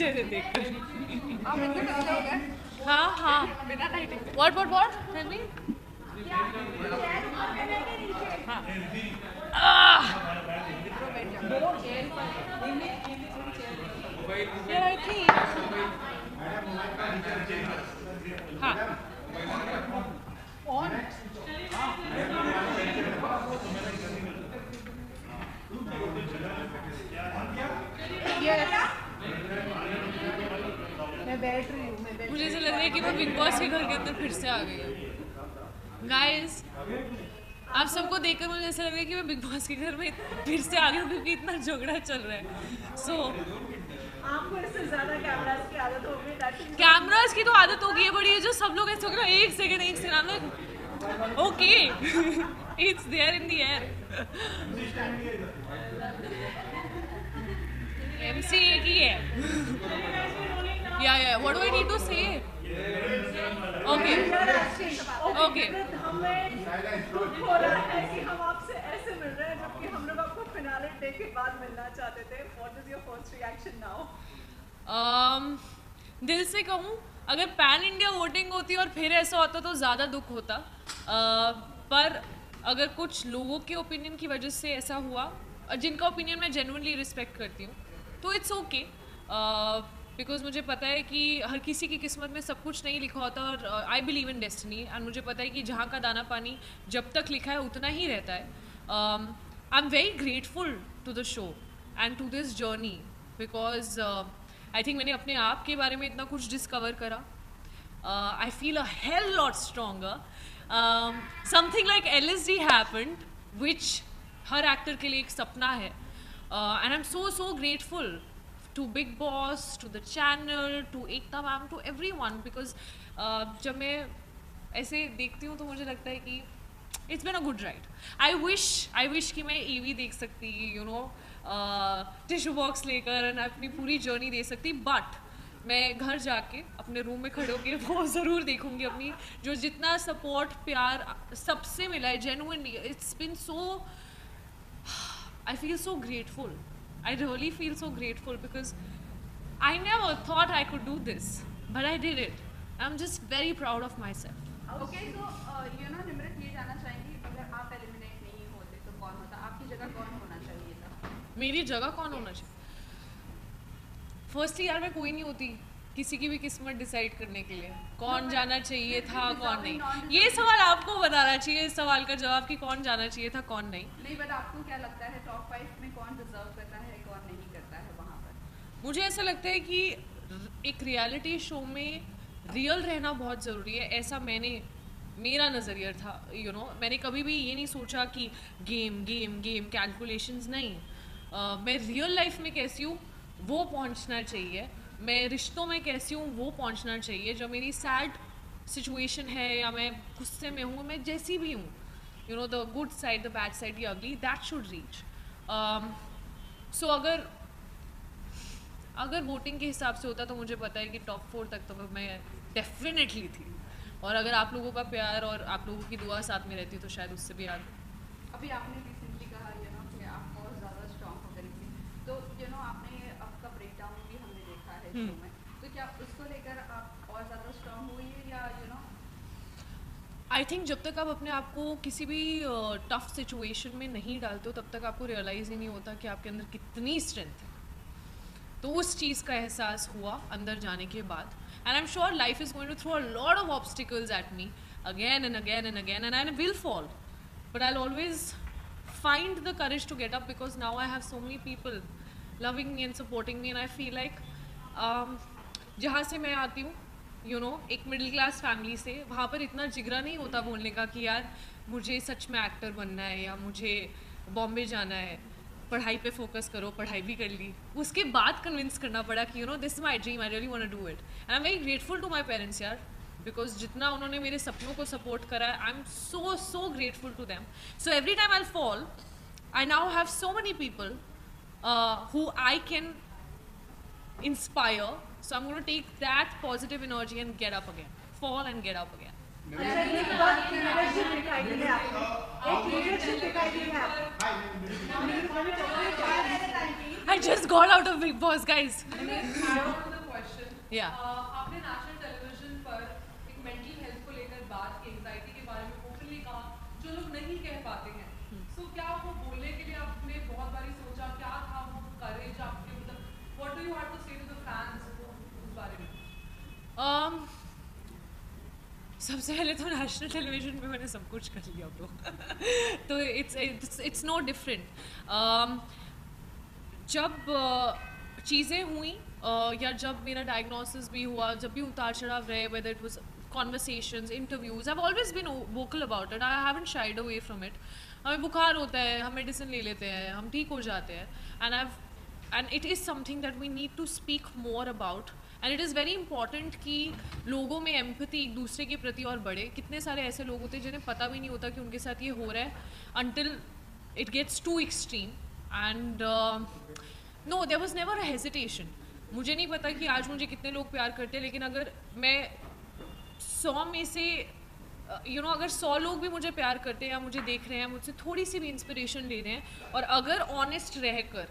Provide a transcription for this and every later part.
चेहरे देखकर। आप इतने बच्चे हो गए? हाँ हाँ। बिना लाइटिंग। What? Tell me. हाँ। Yeah, I think. हाँ। On. मैं बैठ रही हूँ। मुझे ऐसा लग रहा है कि मैं बिग बॉस के घर के अंदर फिर से आ गई हूँ। गाइस, आप सबको देखकर मुझे ऐसा लग रहा है कि मैं बिग बॉस के घर में फिर से आ गई हूँ क्योंकि इतना झगड़ा चल रहा है। सो आपको इससे ज़्यादा कैमरास की आदत हो गई। कैमरास की तो आदत हो गई है, बड़ी ये जो सब लोग ऐसे हो गए एक second okay it's there in the air. MC एक ही है। या what do I need to say? Okay okay. हमें दुख हो रहा है कि हम आपसे ऐसे मिल रहे हैं जबकि हम लोग आपको फिनाले डे के बाद मिलना चाहते थे। What is your first reaction now? दिल से कहूँ, अगर पैन इंडिया वोटिंग होती और फिर ऐसा होता तो ज़्यादा दुख होता, पर अगर कुछ लोगों के ओपिनियन की वजह से ऐसा हुआ, जिनका ओपिनियन मैं जेन्युइनली रिस्पेक्ट करती हूँ, तो इट्स ओके। बिकॉज मुझे पता है कि हर किसी की किस्मत में सब कुछ नहीं लिखा होता और I believe in destiny and मुझे पता है कि जहाँ का दाना पानी जब तक लिखा है उतना ही रहता है। I am very grateful to the show and to this journey because I think मैंने अपने आप के बारे में इतना कुछ डिस्कवर करा। I feel a hell lot stronger. Something like LSD happened which her actor के लिए एक सपना है and I am so grateful to Big Boss, to the channel, to Ekta ma'am, to everyone because जब मैं ऐसे देखती हूँ तो मुझे लगता है कि it's been a good ride. I wish कि मैं EV देख सकती, you know, टिश्यू बॉक्स लेकर and अपनी पूरी जर्नी दे सकती, but मैं घर जाके अपने रूम में खड़े होकर वो ज़रूर देखूँगी अपनी जो जितना सपोर्ट प्यार सबसे मिला है genuinely. It's been so, I feel so grateful. I really feel so grateful because I never thought I could do this, but I did it. I'm just very proud of myself. Okay, so Nimrit ये जानना चाहेंगी अगर आप eliminate नहीं होते तो कौन होता? आपकी जगह कौन होना चाहिए था? मेरी जगह कौन होना चाहिए? फर्स्टली यार मैं कोई नहीं होती किसी की भी किस्मत डिसाइड करने के लिए कौन जाना चाहिए था कौन नहीं। ये सवाल आपको बताना चाहिए, इस सवाल का जवाब कि कौन जाना चाहिए था कौन नहीं। बट आपको क्या लगता है टॉप 5 में कौन डिजर्व करता है कौन नहीं करता है वहाँ पर? मुझे ऐसा लगता है कि एक रियलिटी शो में रियल रहना बहुत ज़रूरी है, ऐसा मेरा नज़रिया था। मैंने कभी भी ये नहीं सोचा कि गेम कैलकुलेशंस नहीं। मैं रियल लाइफ में कैसी हूँ वो पहुँचना चाहिए, मैं रिश्तों में कैसी हूँ वो पहुँचना चाहिए। जो मेरी सैड सिचुएशन है या मैं गुस्से में हूँ, मैं जैसी भी हूँ, the good side the bad side या अगली, दैट शुड रीच। सो अगर वोटिंग के हिसाब से होता तो मुझे पता है कि टॉप 4 तक तो मैं डेफिनेटली थी, और अगर आप लोगों का प्यार और आप लोगों की दुआ साथ में रहती तो शायद उससे भी आगे। अभी आपने रिसेंटली कहा कि आप बहुत ज़्यादा स्ट्रॉन्ग हो गई थी, तो आपने आपका ब्रेकडाउन भी हमने देखा है शो में, तो क्या उसको लेकर आप और ज़्यादा स्ट्रॉन्ग हुई है या आई थिंक जब तक आप अपने आप को किसी भी टफ सिचुएशन में नहीं डालते हो तब तक आपको रियलाइज़ ही नहीं होता कि आपके अंदर कितनी स्ट्रेंथ है। तो उस चीज़ का एहसास हुआ अंदर जाने के बाद, and I am sure life is going to throw a lot of obstacles at me again and again and I will fall, but I always find the courage to get up because now I have so many people loving me and supporting me and I feel like जहाँ से मैं आती हूँ एक middle class family से, वहाँ पर इतना जिगरा नहीं होता बोलने का कि यार मुझे सच में एक्टर बनना है या मुझे बॉम्बे जाना है, पढ़ाई पे फोकस करो, पढ़ाई भी कर ली, उसके बाद कन्विंस करना पड़ा कि this is my dream, I really want to do it and I am very grateful to my parents यार, बिकॉज जितना उन्होंने मेरे सपनों को सपोर्ट करा है, I am so grateful to them. So every time I fall, I now have so many people who I can inspire, so I'm going to take that positive energy and get up again, fall and get up again. I just got out of Big Boss, guys. आपने national television पर एक mental health को लेकर बात की, anxiety के बारे में ओपनली कहा, जो लोग नहीं कह पाते हैं। सो क्या वो बोलने के लिए आपने बहुत बारी सोचा, क्या था वो करेज आपके, मतलब what do you have to say to the fans उस बारे में? सबसे पहले तो नेशनल टेलीविजन पे मैंने सब कुछ कर लिया ब्रो। तो इट्स नो डिफरेंट। जब चीज़ें हुई या जब मेरा डायग्नोसिस भी हुआ, जब भी उतार चढ़ाव रहे, whether it was conversations, interviews, I have always been vocal about it, I haven't shied away from it. हमें बुखार होता है, हम मेडिसिन ले लेते हैं, हम ठीक हो जाते हैं, and it is something that we need to speak more about, and it is very important कि लोगों में एम्पैथी एक दूसरे के प्रति और बढ़े। कितने सारे ऐसे लोग होते हैं जिन्हें पता भी नहीं होता कि उनके साथ ये हो रहा है, until it gets too extreme. And no, there was never a hesitation. मुझे नहीं पता कि आज मुझे कितने लोग प्यार करते हैं, लेकिन अगर मैं 100 में से अगर 100 लोग भी मुझे प्यार करते हैं या मुझे देख रहे हैं, मुझसे थोड़ी सी भी इंस्पिरेशन ले रहे हैं, और अगर ऑनेस्ट रहकर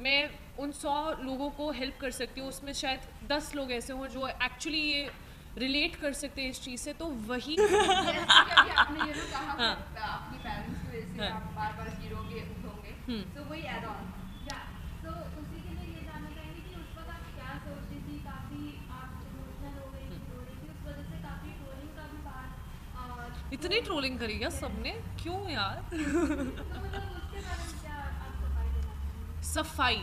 मैं उन 100 लोगों को हेल्प कर सकती हूँ, उसमें शायद 10 लोग ऐसे हों जो एक्चुअली ये रिलेट कर सकते हैं इस चीज़ से, तो वही आपने ये कहा अपने पेरेंट्स की वजह से आप बार-बार हीरो के होंगे, तो वही ऐड ऑन। या तो उसी के लिए ये जानना चाहेंगे कि उस वक्त आप क्या सोचती थी? काफ़ी आप इमोशनल हो गई थी, रो रही थी, उस वजह से काफ़ी ट्रोलिंग का भी बात। इतनी ट्रोलिंग करी क्या सबने, क्यों यार? तो मतलब उसके बारे में क्या आप सफाई देना चाहेंगे? सफाई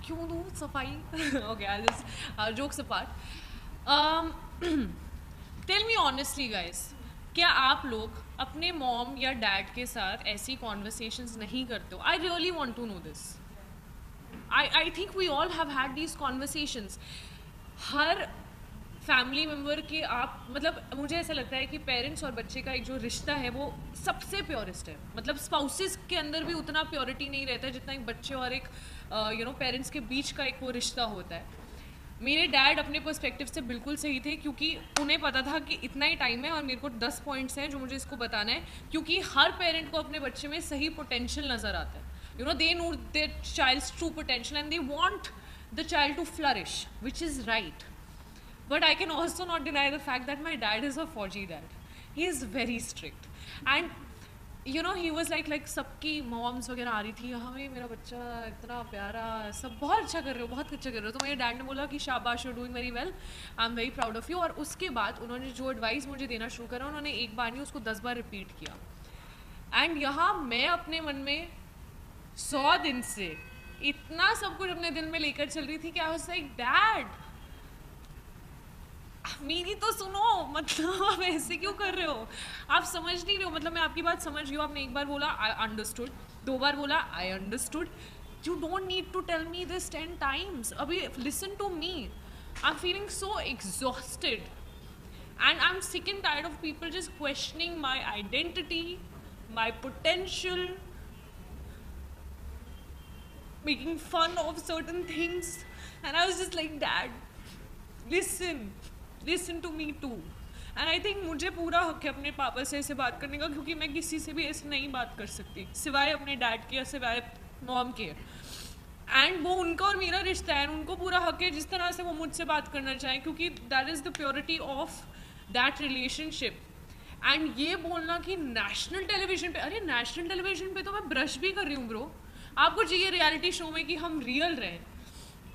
क्यों दूँ सफाई? Okay, I just jokes apart, tell me honestly guys, क्या आप लोग अपने मॉम या डैड के साथ ऐसी कॉन्वर्सेशंस नहीं करते हो? I really want to know this. I think we all have had these conversations. हर फैमिली मेम्बर के आप, मतलब मुझे ऐसा लगता है कि पेरेंट्स और बच्चे का एक जो रिश्ता है वो सबसे प्योरेस्ट है। मतलब स्पाउसेस के अंदर भी उतना प्योरिटी नहीं रहता है जितना एक बच्चे और एक पेरेंट्स के बीच का एक वो रिश्ता होता है। मेरे डैड अपने पर्सपेक्टिव से बिल्कुल सही थे, क्योंकि उन्हें पता था कि इतना ही टाइम है और मेरे को 10 पॉइंट्स हैं जो मुझे इसको बताना है, क्योंकि हर पेरेंट को अपने बच्चे में सही पोटेंशियल नज़र आता है। They know their child's true potential and they want the child to flourish, which is right. But I can also not deny the fact that my dad is a Fauji dad. He is very strict. And he was like सबकी moms वगैरह आ रही थी, हमें मेरा बच्चा इतना प्यारा, सब बहुत अच्छा कर रहे हो, बहुत अच्छा कर रहे हो। तो मेरे डैड ने बोला कि शाबाश, you are doing very well, I am very proud of you. और उसके बाद उन्होंने जो एडवाइस मुझे देना शुरू करा, उन्होंने एक बार नहीं उसको 10 बार रिपीट किया। एंड यहाँ मैं अपने मन में 100 दिन से इतना सब कुछ अपने दिल में लेकर चल रही थी कि आई वाज लाइक, डैड मेरी तो सुनो, मतलब आप ऐसे क्यों कर रहे हो? आप समझ नहीं रहे हो। मतलब मैं आपकी बात समझ रही हूँ, आपने एक बार बोला आई अंडरस्टूड, 2 बार बोला I understood, you don't need to tell me this 10 times. अभी listen to me, I am feeling so exhausted and I am sick and tired of people just questioning my identity, my potential, making fun of certain things, and I was just like, dad listen to me too. And I think मुझे पूरा हक है अपने पापा से ऐसे बात करने का, क्योंकि मैं किसी से भी ऐसे नहीं बात कर सकती सिवाय अपने डैड के या सिवाय मॉम के। एंड वो उनका और मेरा रिश्ता है, उनको पूरा हक है जिस तरह से वो मुझसे बात करना चाहें, क्योंकि that is the purity of that relationship. And ये बोलना कि नेशनल टेलीविजन पे, अरे नेशनल टेलीविजन पे तो मैं ब्रश भी कर रही हूँ ब्रो। आपको चाहिए रियलिटी शो में कि हम रियल रहें,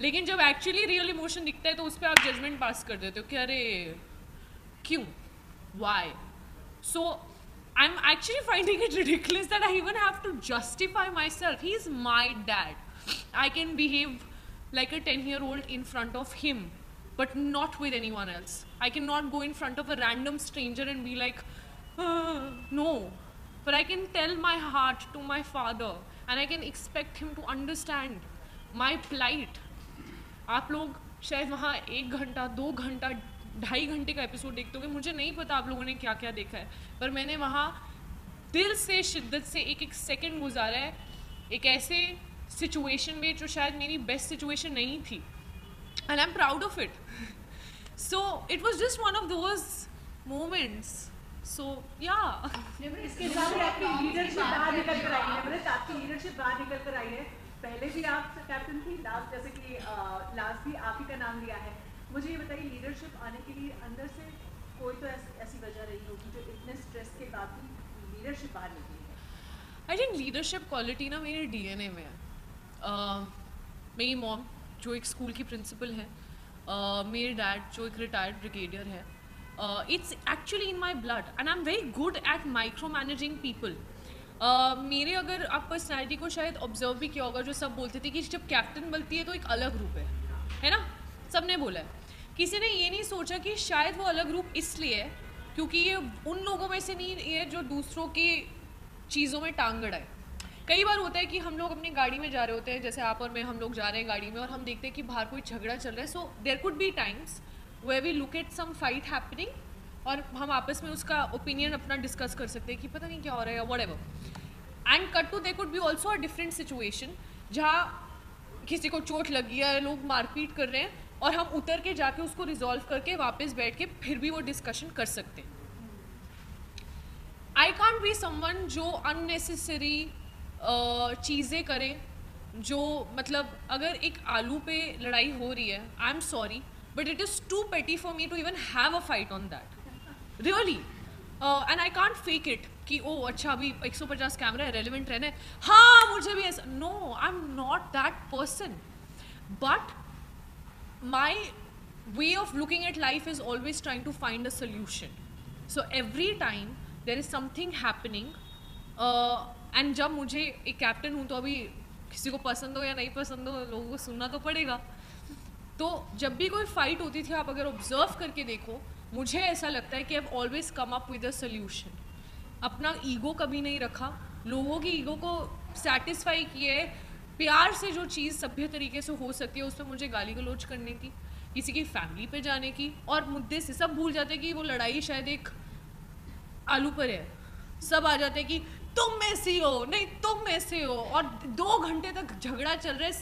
लेकिन जब एक्चुअली रियल इमोशन दिखता है तो उस पर आप जजमेंट पास कर देते हो कि अरे क्यों, why. So I am actually finding it ridiculous that I even have to justify myself. He is my dad, I can behave like a 10-year-old in front of him, but not with anyone else. I cannot go in front of a random stranger and be like, no. But I can tell my heart to my father and I can expect him to understand my plight. आप लोग शायद वहाँ 1 घंटा 2 घंटा 2.5 घंटे का episode देखते होंगे, मुझे नहीं पता आप लोगों ने क्या क्या देखा है, पर मैंने वहाँ दिल से शिद्दत से एक एक सेकंड गुजारा है, एक ऐसे सिचुएशन में जो शायद मेरी बेस्ट सिचुएशन नहीं थी, and I am proud of it. So it was just one of those moments. So yeah इसके साथ आपकी लीडरशिप बाहर निकल कर आई है, आपकी लीडरशिप बाहर निकल कर आई है. पहले भी आप कैप्टन थी, लास्ट जैसे कि लास्ट भी आप ही का नाम लिया है। मुझे ये बताइए, लीडरशिप आने के लिए अंदर से कोई तो ऐसी वजह रही होगी जो इतने स्ट्रेस के बाद भी लीडरशिप बाहर निकली है। आई थिंक लीडरशिप क्वालिटी ना मेरे डीएनए में है। मेरी मॉम जो एक स्कूल की प्रिंसिपल है, मेरे डैड जो एक रिटायर्ड ब्रिगेडियर है, it's actually in my blood and I am very good at micro managing people. मेरे अगर आप पर्सनैलिटी को शायद ऑब्जर्व भी किया होगा, जो सब बोलते थे कि जब कैप्टन बनती है तो एक अलग रूप है ना, सब ने बोला है। किसी ने ये नहीं सोचा कि शायद वो अलग रूप इसलिए है क्योंकि ये उन लोगों में से नहीं है जो दूसरों की चीज़ों में टांग अड़ाए। कई बार होता है कि हम लोग अपनी गाड़ी में जा रहे होते हैं, जैसे आप और मैं, हम लोग जा रहे हैं गाड़ी में और हम देखते हैं कि बाहर कोई झगड़ा चल रहा है। So there could be times where we look at some fight happening और हम आपस में उसका ओपिनियन अपना डिस्कस कर सकते हैं कि पता नहीं क्या हो रहा है या whatever. And cut to there could be also a different situation जहाँ किसी को चोट लगी है, लोग मारपीट कर रहे हैं और हम उतर के जाके उसको रिजॉल्व करके वापस बैठ के फिर भी वो डिस्कशन कर सकते हैं। आई कांट बी समवन जो अननेसेसरी चीज़ें करे, जो मतलब अगर एक आलू पे लड़ाई हो रही है, I am sorry but it is too petty for me to even have a fight on that really. And I can't fake it कि ओ अच्छा अभी 150 कैमरा है, रेलिवेंट रहना है, हाँ मुझे भी ऐसा। No, I am not that person, but my way of looking at life is always trying to find a solution. So every time there is something happening and जब मुझे एक कैप्टन हूँ तो अभी किसी को पसंद हो या नहीं पसंद हो लोगों को सुनना तो पड़ेगा। तो जब भी कोई फाइट होती थी, आप अगर ऑब्जर्व करके देखो, मुझे ऐसा लगता है कि आई have always come up with a solution. अपना ईगो कभी नहीं रखा, लोगों की ईगो को सेटिस्फाई किए, प्यार से जो चीज़ सभ्य तरीके से हो सकती है उसमें मुझे गाली गलौज करने की, किसी की फैमिली पे जाने की, और मुद्दे से सब भूल जाते कि वो लड़ाई शायद एक आलू पर है। सब आ जाते कि तुम ऐसी हो, नहीं तुम ऐसे हो, और 2 घंटे तक झगड़ा चल रहा है,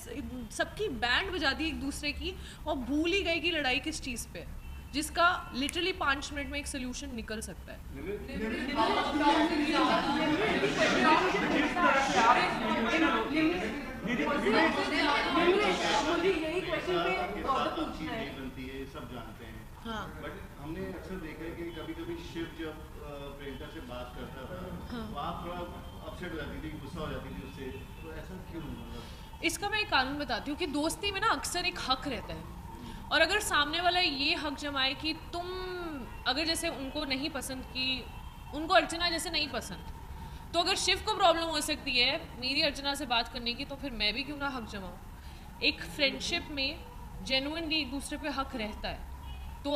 सबकी बैंड बजा दी एक दूसरे की और भूल ही गए कि लड़ाई किस चीज़ पे, जिसका लिटरली 5 मिनट में एक सोल्यूशन निकल सकता है। मुझे यही क्वेश्चन पे पूछना है। बनती है सब जानते हैं, हाँ। बट हमने अक्सर देखा है कि कभी-कभी शिव जब प्रियंका से बात करता था, हाँ। तो आप थोड़ा अपसेट हो जाती थी, गुस्सा हो जाती थी उससे, तो ऐसा क्यों? मतलब इसका मैं एक कानून बताती हूँ कि दोस्ती में ना अक्सर एक हक रहता है, और अगर सामने वाला ये हक जमाए कि तुम अगर जैसे उनको नहीं पसंद, कि उनको अर्चना जैसे नहीं पसंद, तो अगर शिव को प्रॉब्लम हो सकती है मेरी अर्चना से बात करने की, तो फिर मैं भी क्यों ना हक जमाऊँ। एक फ्रेंडशिप में जेन्युइनली एक दूसरे पे हक रहता है, तो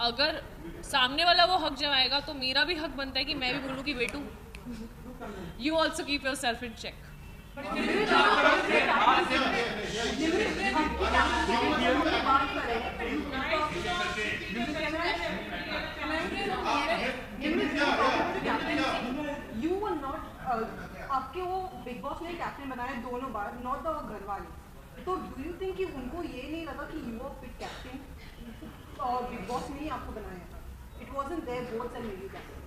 अगर सामने वाला वो हक जमाएगा तो मेरा भी हक बनता है कि मैं भी बोलूँ कि बेटू you also keep yourself in check. You were not आपके वो बिग बॉस ने कैप्टन बनाया दोनों बार, नॉट द घर वाले। तो डू यू थिंक कि उनको ये नहीं लगा कि यू आर फिट कैप्टन और बिग बॉस ने ही आपको बनाया था? It wasn't there both and मेरी captain.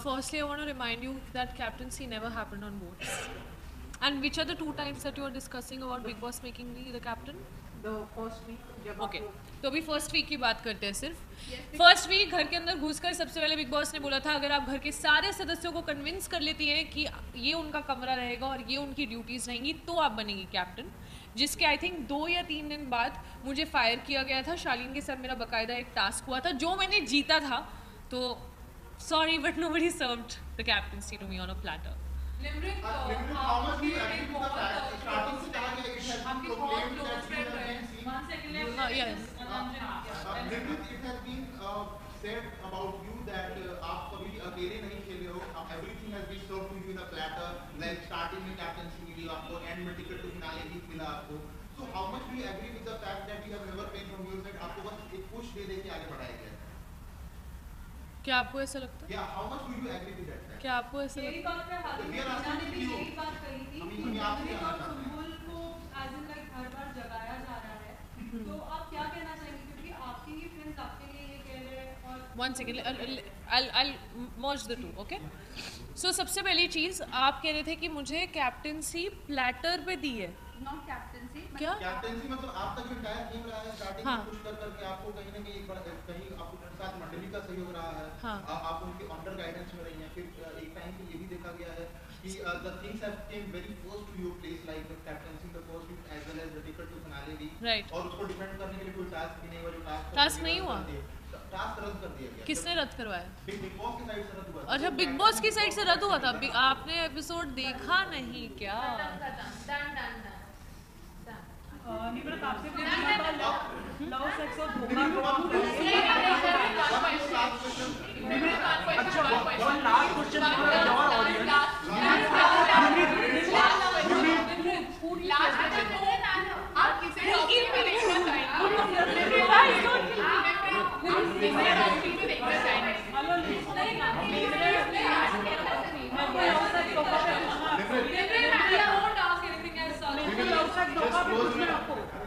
Firstly, I want to remind you that captaincy never happened on boats. And which are the 2 times that you are discussing about Big Boss making me the captain? The first week जब Okay. आपको तो अभी first week की बात करते हैं सिर्फ। First week घर के अंदर घुसकर सबसे पहले बिग बॉस ने बोला था अगर आप घर के सारे सदस्यों को कन्विंस कर लेती हैं कि ये उनका कमरा रहेगा और ये उनकी ड्यूटीज़ रहेंगी तो आप बनेंगी कैप्टन। जिसके आई थिंक 2 या 3 दिन बाद मुझे फायर किया गया था। शालीन के साथ मेरा बाकायदा एक टास्क हुआ था जो मैंने जीता था। तो sorry but nobody served the captaincy to me on a platter. लिमरिक how much do you agree with the fact starting से कहा गया it has been proclaimed that you have been seen Yes. Limerick it has been said about you that आप कभी भी अकेले नहीं खेले हो, everything has been served to you in a platter, like starting में कैप्टनसी मिली आपको, एंड में टिकट टू फिनाले भी मिला आपको। So how much do you agree with the fact that you have never been from your side, आपको बस एक push दे के आगे बढ़ाया गया? क्या आपको ऐसा लगता है? Yeah, how much do you agree with that fact? क्या आपको ऐसा यही लगता है? बात मैं हाल ही में मैंने भी यही बात कही थी कि लिमरिक और सुम्बुल को एज इन लाइक हर बार जगाया जा रहा है। तो आप क्या कहना चाहेंगे, क्योंकि आपके ही फ्रेंड्स आपके लिए ये कह रहे हैं और 1 second, I'll merge the two, okay? So सबसे पहली चीज़ आप कह रहे थे कि मुझे कैप्टनसी प्लेटर पे दी है. नॉट कैप्टनसी क्या? कैप्टेंसी मतलब आपका जो एंटायर टीम रहा है स्टार्टिंग हाँ. में पुश कर करके आपको कहीं ना कहीं कहीं आपको उनके साथ मंडली का सहयोग रहा है. हाँ. आप उनके अंडर गाइडेंस में रही हैं. फिर एक टाइम पे ये भी देखा गया है कि the things have came very close to your place like the captaincy the first week as well as the ticket to finale week. Right. और उसको डिफेंड करने के लिए कोई टास्क भी नहीं हुआ. जो टास्क नहीं हुआ? टास्क रद्द कर दिया गया. किसने रद्द करवाया? बिग बॉस की साइड से रद्द हुआ. अच्छा, बिग बॉस की साइड से रद्द हुआ था. आपने एपिसोड देखा नहीं क्या? निम्रत आपसे पूछना था लव सेक्स और धोखा को आप अच्छा one last question for your audience आप किसे टॉपिक पे देखना चाहेंगे? आपको